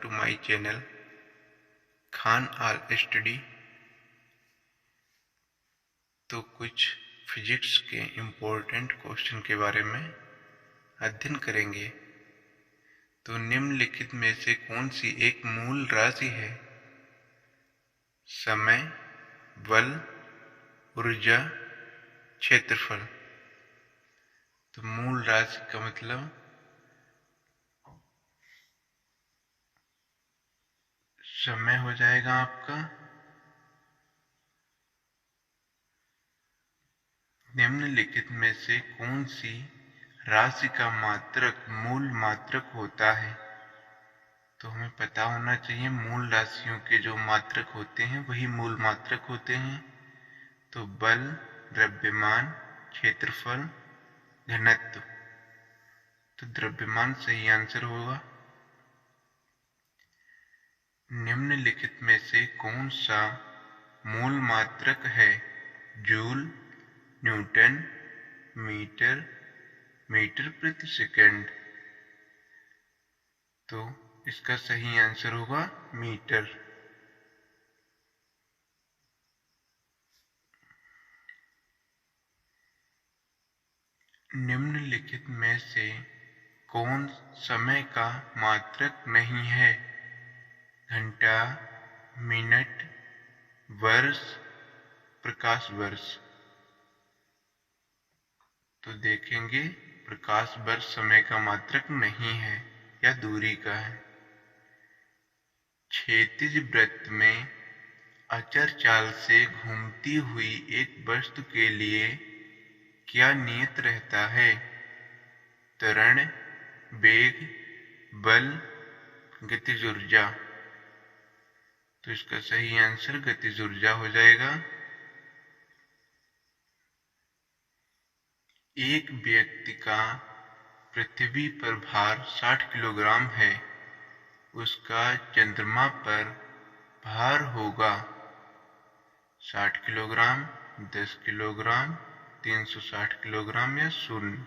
to my channel Khan all study. तो कुछ physics के इम्पोर्टेंट क्वेश्चन के बारे में अध्ययन करेंगे। तो निम्नलिखित में से कौन सी एक मूल राशि है? समय, बल, ऊर्जा, क्षेत्रफल। तो मूल राशि का मतलब समय हो जाएगा आपका। निम्नलिखित में से कौन सी राशि का मात्रक मूल मात्रक होता है? तो हमें पता होना चाहिए मूल राशियों के जो मात्रक होते हैं वही मूल मात्रक होते हैं। तो बल, द्रव्यमान, क्षेत्रफल, घनत्व। तो द्रव्यमान सही आंसर होगा। निम्नलिखित में से कौन सा मूल मात्रक है? जूल, न्यूटन, मीटर, मीटर प्रति सेकंड। तो इसका सही आंसर होगा मीटर। निम्नलिखित में से कौन समय का मात्रक नहीं है? घंटा, मिनट, वर्ष, प्रकाश वर्ष। तो देखेंगे प्रकाश वर्ष समय का मात्रक नहीं है या दूरी का है। क्षैतिज वृत्त में अचर चाल से घूमती हुई एक वस्तु के लिए क्या नियत रहता है? त्वरण, वेग, बल, गतिज ऊर्जा। तो इसका सही आंसर गतिज ऊर्जा हो जाएगा। एक व्यक्ति का पृथ्वी पर भार 60 किलोग्राम है, उसका चंद्रमा पर भार होगा 60 किलोग्राम, 10 किलोग्राम, 360 किलोग्राम या शून्य।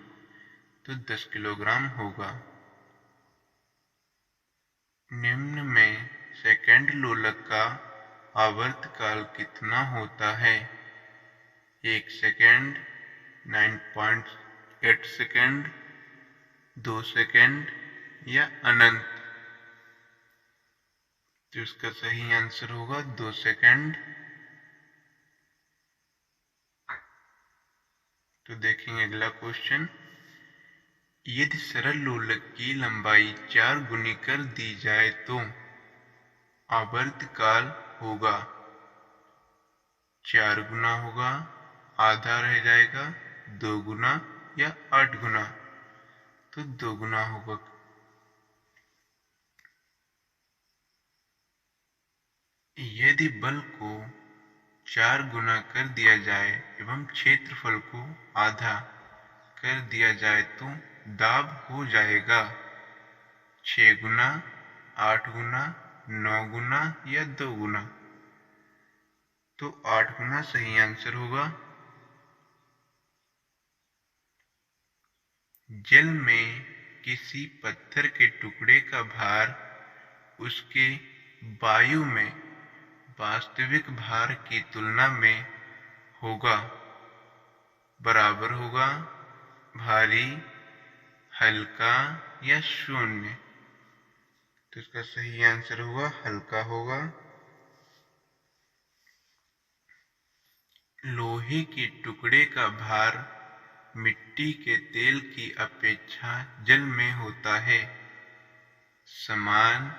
तो 10 किलोग्राम होगा। निम्न में सेकंड लोलक का आवर्तकाल कितना होता है? 1 सेकंड, 9.8 सेकंड, 2 सेकंड या अनंत। तो इसका सही आंसर होगा 2 सेकंड। तो देखेंगे अगला क्वेश्चन। यदि सरल लोलक की लंबाई 4 गुनी कर दी जाए तो आवर्तकाल होगा 4 गुना होगा, आधा रह जाएगा, 2 गुना या 8 गुना। तो 2 गुना होगा। यदि बल को 4 गुना कर दिया जाए एवं क्षेत्रफल को आधा कर दिया जाए तो दाब हो जाएगा 6 गुना, 8 गुना, 9 गुना या 2 गुना। तो 8 गुना सही आंसर होगा। जल में किसी पत्थर के टुकड़े का भार उसके वायु में वास्तविक भार की तुलना में होगा बराबर होगा, भारी, हल्का या शून्य। तो इसका सही आंसर होगा हल्का होगा। लोहे के टुकड़े का भार मिट्टी के तेल की अपेक्षा जल में होता है समान,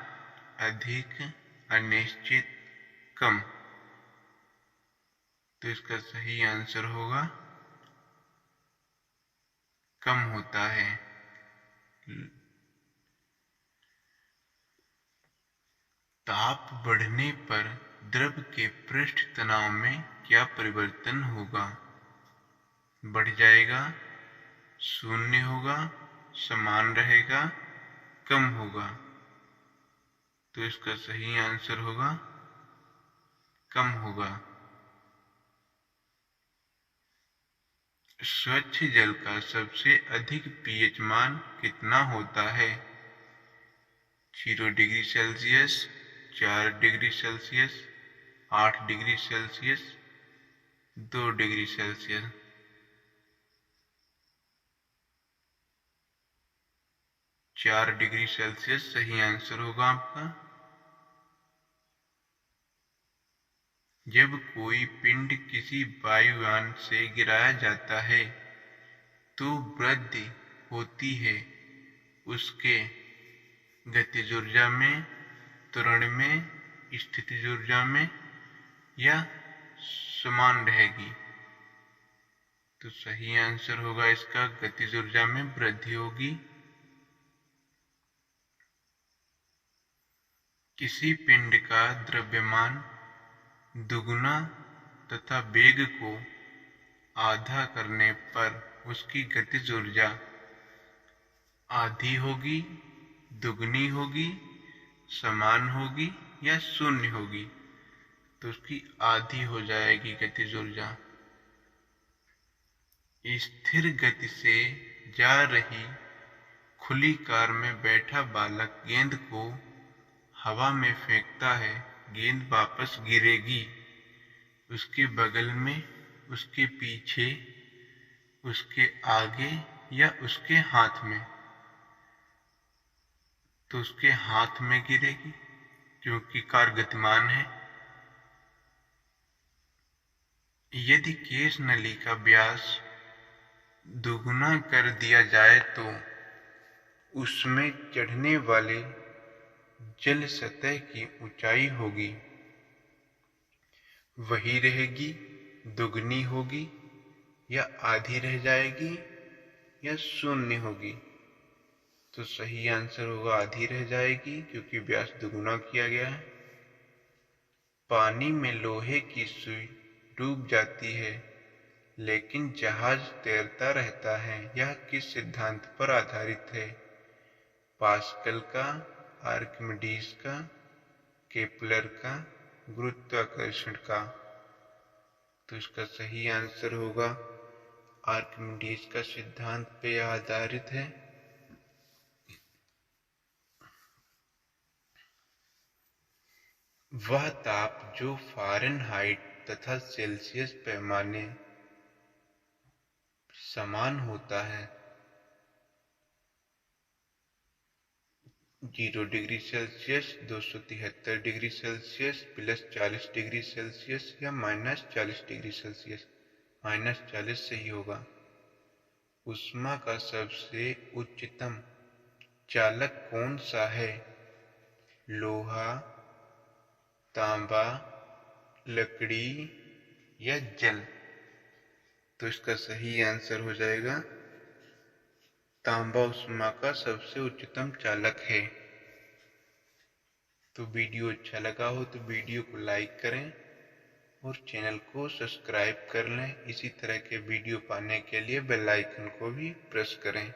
अधिक, अनिश्चित, कम। तो इसका सही आंसर होगा कम होता है। ताप बढ़ने पर द्रव के पृष्ठ तनाव में क्या परिवर्तन होगा? बढ़ जाएगा, शून्य होगा, समान रहेगा, कम होगा। तो इसका सही आंसर होगा कम होगा। स्वच्छ जल का सबसे अधिक पीएच मान कितना होता है? 0 degree Celsius, 4 degree Celsius, 8 degree Celsius, 2 degree Celsius. 4 degree Celsius सही आंसर होगा आपका। जब कोई पिंड किसी वायुयान से गिराया जाता है तो वृद्धि होती है उसके गतिज ऊर्जा में, त्वरण में, स्थितिज ऊर्जा में या समान रहेगी। तो सही आंसर होगा इसका गतिज ऊर्जा में वृद्धि होगी। किसी पिंड का द्रव्यमान दुगुना तथा वेग को आधा करने पर उसकी गतिज ऊर्जा आधी होगी, दुगनी होगी, समान होगी या शून्य होगी। तो उसकी आधी हो जाएगी गतिज ऊर्जा। स्थिर गति से जा रही खुली कार में बैठा बालक गेंद को हवा में फेंकता है, गेंद वापस गिरेगी उसके बगल में, उसके पीछे, उसके आगे या उसके हाथ में। तो उसके हाथ में गिरेगी क्योंकि कार गतिमान है। यदि केश नली का व्यास दुगुना कर दिया जाए तो उसमें चढ़ने वाले जल सतह की ऊंचाई होगी, वही रहेगी, दुगनी होगी या आधी रह जाएगी या शून्य होगी। तो सही आंसर होगा आधी रह जाएगी क्योंकि व्यास दुगुना किया गया है। पानी में लोहे की सुई डूब जाती है लेकिन जहाज तैरता रहता है, यह किस सिद्धांत पर आधारित है? पास्कल का, आर्किमिडीज का, केपलर का, गुरुत्वाकर्षण का। तो इसका सही आंसर होगा आर्किमिडीज का सिद्धांत पे आधारित है। वह ताप जो फ़ारेनहाइट तथा सेल्सियस पैमाने समान होता है, 0 degree Celsius, 273 degree Celsius, +40 degree Celsius या -40 डिग्री सेल्सियस। -40 सही होगा। ऊष्मा का सबसे उच्चतम चालक कौन सा है? लोहा, तांबा, लकड़ी या जल? तो इसका सही आंसर हो जाएगा तांबा ऊष्मा का सबसे उच्चतम चालक है। तो वीडियो अच्छा लगा हो तो वीडियो को लाइक करें और चैनल को सब्सक्राइब कर लें। इसी तरह के वीडियो पाने के लिए बेल आइकन को भी प्रेस करें।